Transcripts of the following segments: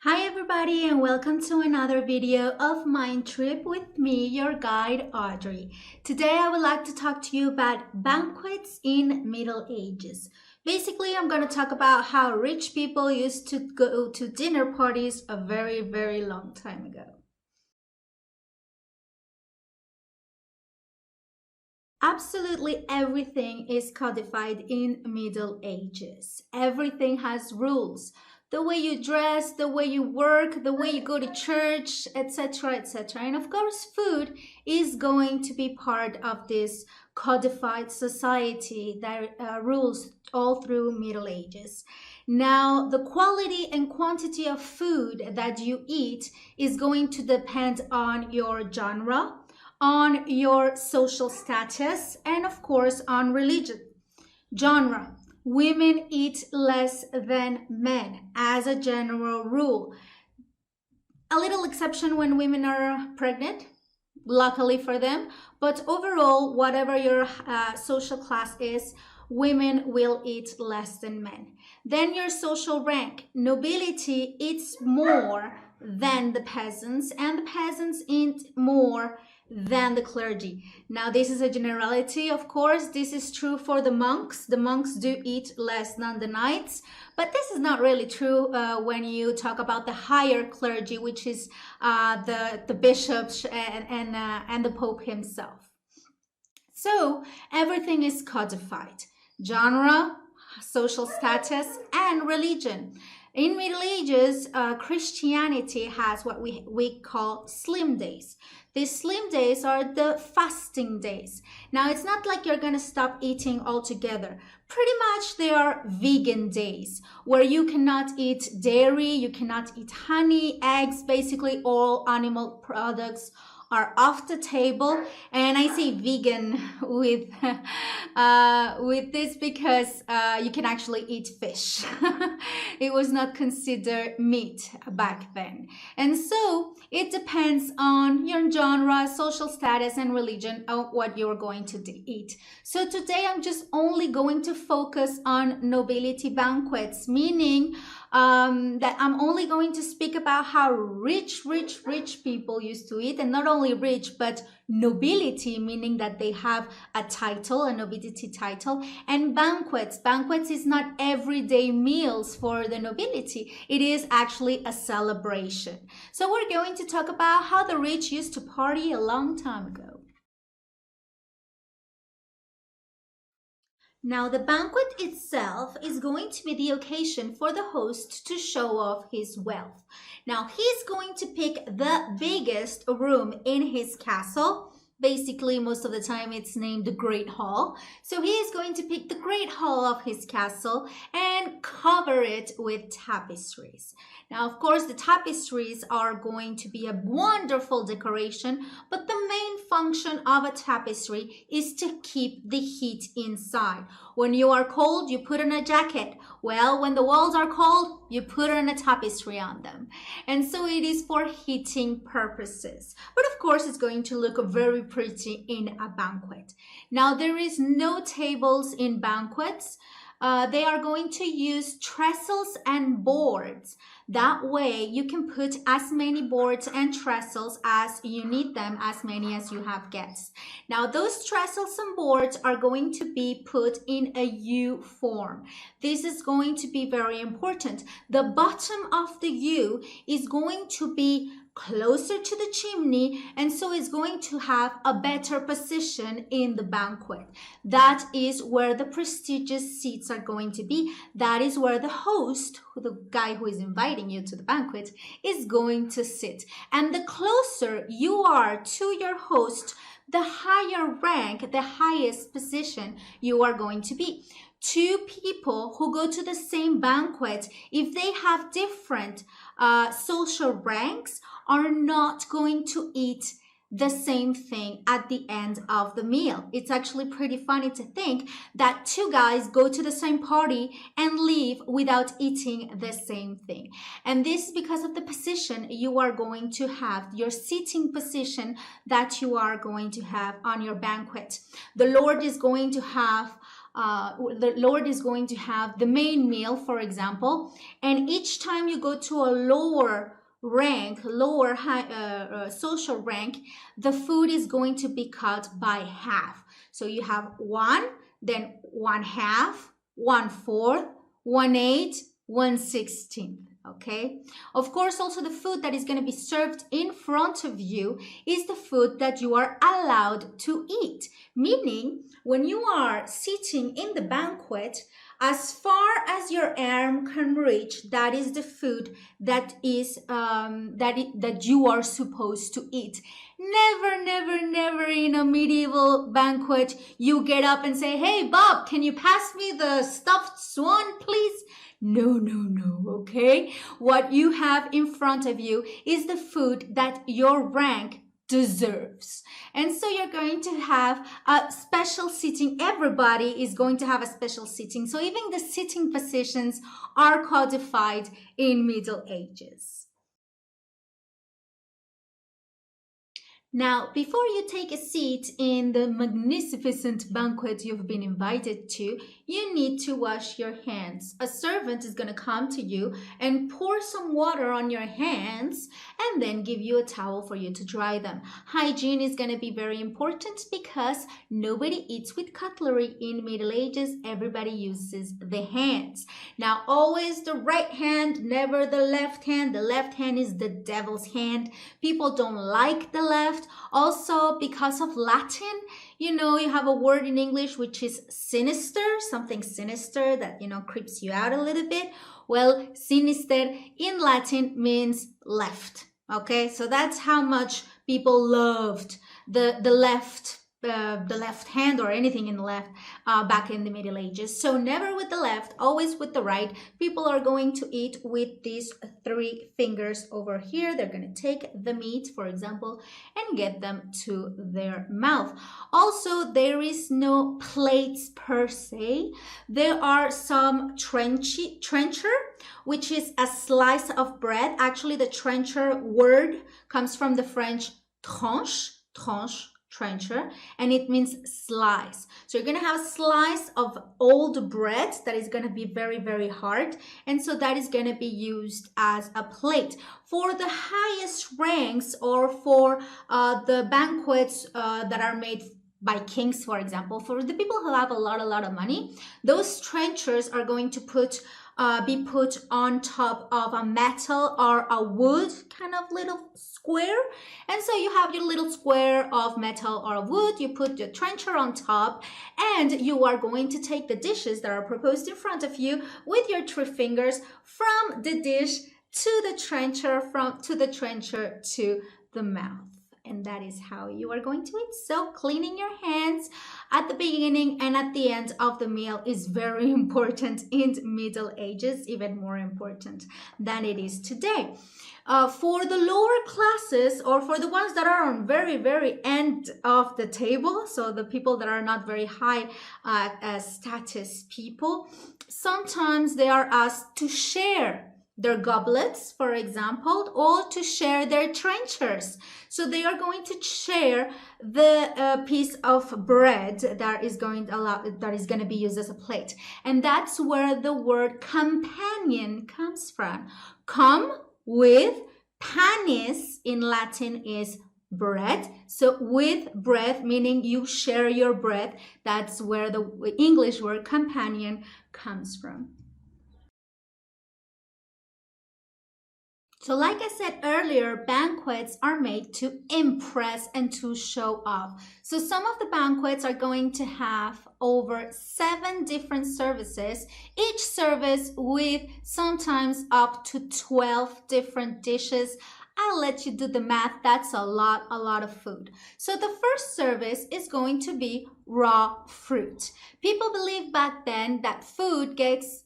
Hi everybody and welcome to another video of Mind Trip with me, your guide Audrey. Today I would like to talk to you about banquets in Middle Ages. Basically, I'm going to talk about how rich people used to go to dinner parties a very long time ago. Absolutely everything is codified in Middle Ages. Everything has rules. The way you dress, the way you work, the way you go to church, etc., etc. And of course, food is going to be part of this codified society that rules all through Middle Ages. Now, the quality and quantity of food that you eat is going to depend on your genre, on your social status, and of course on religion. Genre: women eat less than men as a general rule. A little exception when women are pregnant, luckily for them, but overall, whatever your social class is, women will eat less than men. Then your social rank: nobility eats more than the peasants, and the peasants eat more than the clergy. Now, this is a generality, of course. This is true for the monks. The monks do eat less than the knights, but this is not really true when you talk about the higher clergy, which is the bishops and the Pope himself. So everything is codified: genre, social status, and religion. In Middle Ages, Christianity has what we call slim days. These slim days are the fasting days. Now, it's not like you're going to stop eating altogether. Pretty much they are vegan days where you cannot eat dairy, you cannot eat honey, eggs, basically all animal products are off the table. And I say vegan with this because you can actually eat fish. It was not considered meat back then. And so it depends on your genre, social status, and religion of what you're going to eat. So today I'm just only going to focus on nobility banquets, meaning that I'm only going to speak about how rich people used to eat, and not only rich, but nobility, meaning that they have a title, a nobility title, and banquets. Banquets is not everyday meals for the nobility. It is actually a celebration. So we're going to talk about how the rich used to party a long time ago. Now, the banquet itself is going to be the occasion for the host to show off his wealth. Now, he's going to pick the biggest room in his castle. Basically, most of the time it's named the Great Hall. So he is going to pick the Great Hall of his castle and cover it with tapestries. Now, of course, the tapestries are going to be a wonderful decoration, but the main function of a tapestry is to keep the heat inside. When you are cold, you put on a jacket. Well, when the walls are cold, you put on a tapestry on them. And so it is for heating purposes. But of course, it's going to look very pretty in a banquet. Now, there is no tables in banquets. They are going to use trestles and boards. That way you can put as many boards and trestles as you need them, as many as you have guests. Now, those trestles and boards are going to be put in a U form. This is going to be very important. The bottom of the U is going to be closer to the chimney, and so it's going to have a better position in the banquet. That is where the prestigious seats are going to be. That is where the host, the guy who is inviting you to the banquet, is going to sit. And the closer you are to your host, the higher rank, the highest position you are going to be. Two people who go to the same banquet, if they have different social ranks, are not going to eat the same thing at the end of the meal. It's actually pretty funny to think that two guys go to the same party and leave without eating the same thing. And this is because of the position you are going to have, your seating position that you are going to have on your banquet. The Lord is going to have the Lord is going to have the main meal, for example, and each time you go to a lower rank, lower social rank, the food is going to be cut by half. So you have 1, then 1/2, 1/4, 1/8, 1/16. Okay, of course, also the food that is going to be served in front of you is the food that you are allowed to eat, meaning when you are sitting in the banquet, as far as your arm can reach, that is the food that is that you are supposed to eat. Never, never, never in a medieval banquet you get up and say, "Hey Bob, can you pass me the stuffed swan, please?" No, no, no, okay? What you have in front of you is the food that your rank deserves. And so you're going to have a special seating. Everybody is going to have a special seating. So even the sitting positions are codified in Middle Ages. Now, before you take a seat in the magnificent banquet you've been invited to, you need to wash your hands. A servant is going to come to you and pour some water on your hands and then give you a towel for you to dry them. Hygiene is going to be very important because nobody eats with cutlery in Middle Ages. Everybody uses the hands. Now, always the right hand, never the left hand. The left hand is the devil's hand. People don't like the left. Also, because of Latin, you know, you have a word in English which is sinister, something sinister that, you know, creeps you out a little bit. Well, sinister in Latin means left. Okay, so that's how much people loved the left hand or anything in the left back in the Middle Ages. So never with the left, always with the right. People are going to eat with these 3 fingers over here. They're going to take the meat, for example, and get them to their mouth. Also, there is no plates per se. There are some trencher, which is a slice of bread. Actually, the trencher word comes from the French tranche, trencher, and it means slice. So you're going to have a slice of old bread that is going to be very, very hard, and so that is going to be used as a plate. For the highest ranks or for the banquets that are made by kings, for example, for the people who have a lot of money, those trenchers are going to be put on top of a metal or a wood kind of little square. And so you have your little square of metal or wood, you put your trencher on top, and you are going to take the dishes that are proposed in front of you with your 3 fingers from the dish to the trencher, to the mouth. And that is how you are going to eat. So cleaning your hands at the beginning and at the end of the meal is very important in the Middle Ages, even more important than it is today. For the lower classes, or for the ones that are on very, very end of the table, so the people that are not very high status people, sometimes they are asked to share their goblets, for example, or to share their trenchers. So they are going to share the piece of bread that is going to be used as a plate. And that's where the word companion comes from. Come with panis in Latin is bread. So with bread, meaning you share your bread, that's where the English word companion comes from. So like I said earlier, banquets are made to impress and to show off. So some of the banquets are going to have over 7 different services, each service with sometimes up to 12 different dishes. I'll let you do the math. That's a lot of food. So the first service is going to be raw fruit. People believed back then that food gets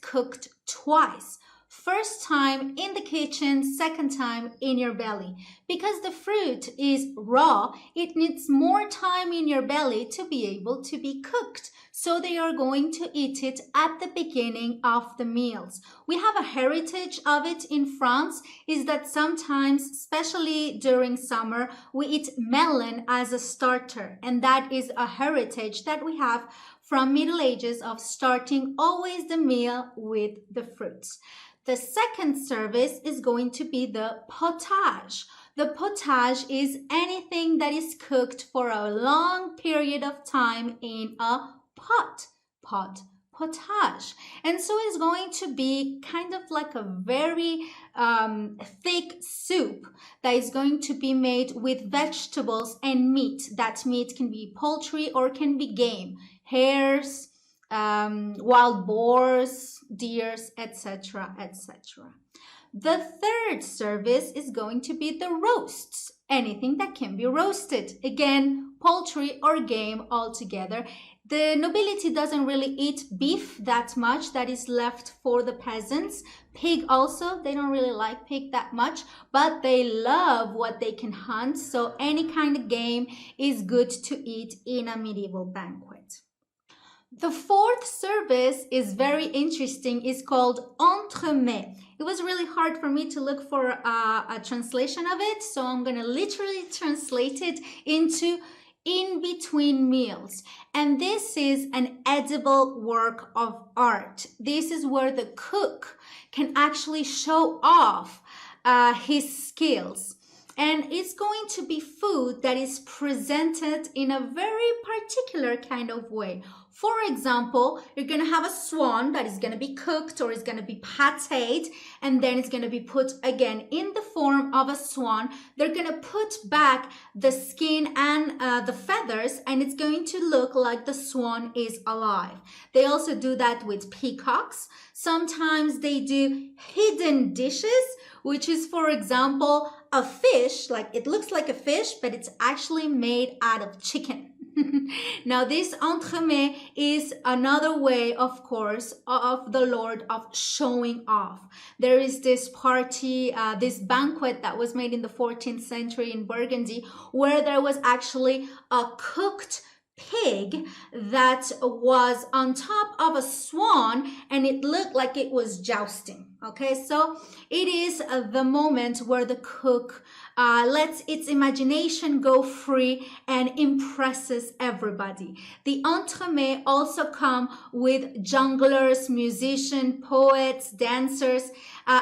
cooked twice. First time in the kitchen, second time in your belly. Because the fruit is raw, it needs more time in your belly to be able to be cooked. So they are going to eat it at the beginning of the meals. We have a heritage of it in France, is that sometimes, especially during summer, we eat melon as a starter. And that is a heritage that we have from Middle Ages of starting always the meal with the fruits. The second service is going to be the potage. The potage is anything that is cooked for a long period of time in a potage. And so it's going to be kind of like a very thick soup that is going to be made with vegetables and meat. That meat can be poultry or can be game, hares, wild boars, deers, etc., etc. The third service is going to be the roasts, anything that can be roasted. Again, poultry or game altogether. The nobility doesn't really eat beef that much. That is left for the peasants. Pig also, they don't really like pig that much, but they love what they can hunt. So any kind of game is good to eat in a medieval banquet. The fourth service is very interesting. It's called entremet. It was really hard for me to look for a translation of it, so I'm going to literally translate it into in between meals. And this is an edible work of art. This is where the cook can actually show off his skills. And it's going to be food that is presented in a very particular kind of way. For example, you're going to have a swan that is going to be cooked or is going to be patéed, and then it's going to be put again in the form of a swan. They're going to put back the skin and the feathers, and it's going to look like the swan is alive. They also do that with peacocks. Sometimes they do hidden dishes, which is, for example, a fish, like it looks like a fish, but it's actually made out of chicken. Now, this entremet is another way, of course, of the Lord of showing off. There is this party, this banquet that was made in the 14th century in Burgundy, where there was actually a cooked pig that was on top of a swan, and it looked like it was jousting. Okay, so it is the moment where the cook lets its imagination go free and impresses everybody. The entremet also come with jongleurs, musicians, poets, dancers.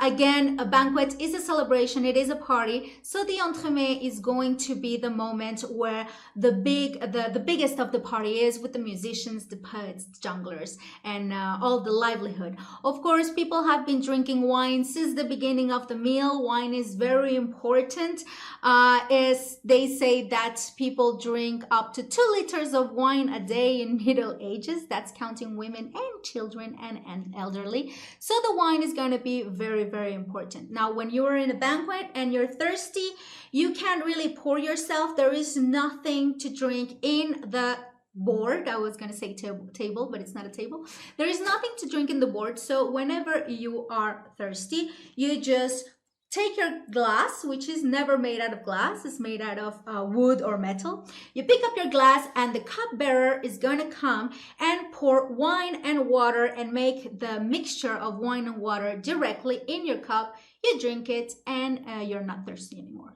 Again, a banquet is a celebration, it is a party. So the entremet is going to be the moment where the biggest of the party is, with the musicians, the poets, the jongleurs, and all the livelihood. Of course, people have been drinking wine since the beginning of the meal. Wine is very important. As they say that people drink up to 2 liters of wine a day in Middle Ages. That's counting women and children and elderly. So the wine is going to be very, very important. Now, when you are in a banquet and you're thirsty, you can't really pour yourself. There is nothing to drink in the board. I was going to say table, but it's not a table. There is nothing to drink in the board. So whenever you are thirsty, you just take your glass, which is never made out of glass. It's made out of wood or metal. You pick up your glass, and the cupbearer is going to come and pour wine and water and make the mixture of wine and water directly in your cup. You drink it, and you're not thirsty anymore.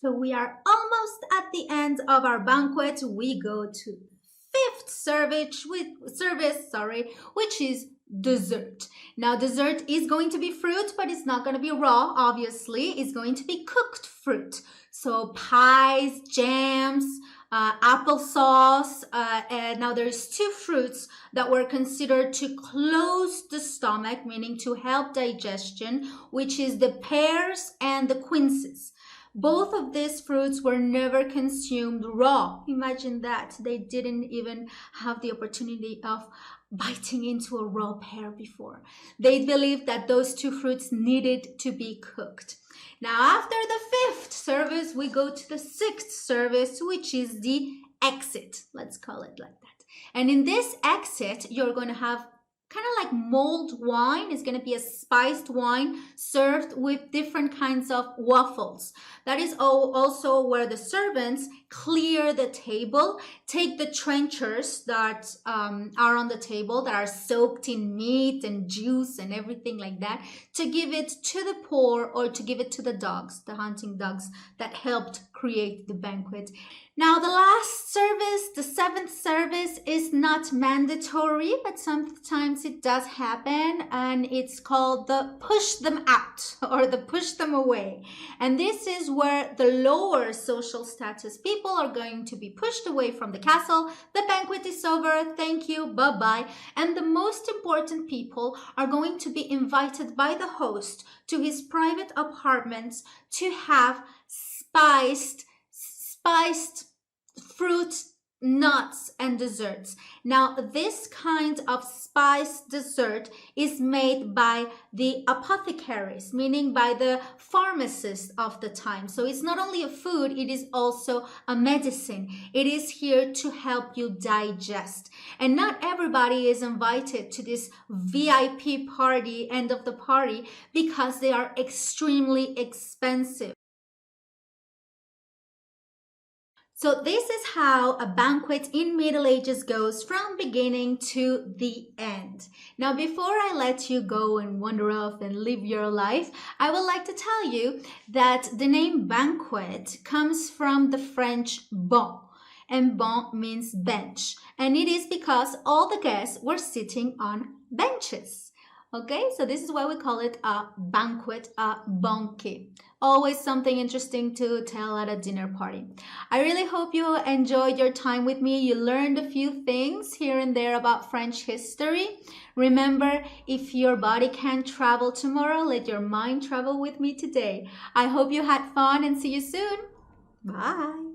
So we are almost at the end of our banquet. We go to fifth service, which is dessert. Now, dessert is going to be fruit, but it's not going to be raw, obviously. It's going to be cooked fruit. So pies, jams, applesauce. Now, there's 2 fruits that were considered to close the stomach, meaning to help digestion, which is the pears and the quinces. Both of these fruits were never consumed raw. Imagine that. They didn't even have the opportunity of biting into a raw pear before. They believed that those 2 fruits needed to be cooked. Now, after the 5th service, we go to the 6th service, which is the exit. Let's call it like that. And in this exit, you're going to have kind of like mulled wine. It's going to be a spiced wine served with different kinds of waffles. That is also where the servants clear the table, take the trenchers that are on the table that are soaked in meat and juice and everything like that, to give it to the poor or to give it to the dogs, the hunting dogs that helped create the banquet. Now, the last service, the seventh service, is not mandatory, but sometimes it does happen, and it's called the push them out or the push them away. And this is where the lower social status people are going to be pushed away from the castle. The banquet is over, thank you, bye-bye. And the most important people are going to be invited by the host to his private apartments to have spiced fruit, nuts, and desserts. Now, this kind of spiced dessert is made by the apothecaries, meaning by the pharmacists of the time. So it's not only a food, it is also a medicine. It is here to help you digest. And not everybody is invited to this VIP party, end of the party, because they are extremely expensive. So this is how a banquet in Middle Ages goes from beginning to the end. Now, before I let you go and wander off and live your life, I would like to tell you that the name banquet comes from the French bon, and bon means bench. And it is because all the guests were sitting on benches. Okay, so this is why we call it a banquet, a banquet. Always something interesting to tell at a dinner party. I really hope you enjoyed your time with me. You learned a few things here and there about French history. Remember, if your body can't travel tomorrow, let your mind travel with me today. I hope you had fun and see you soon. Bye.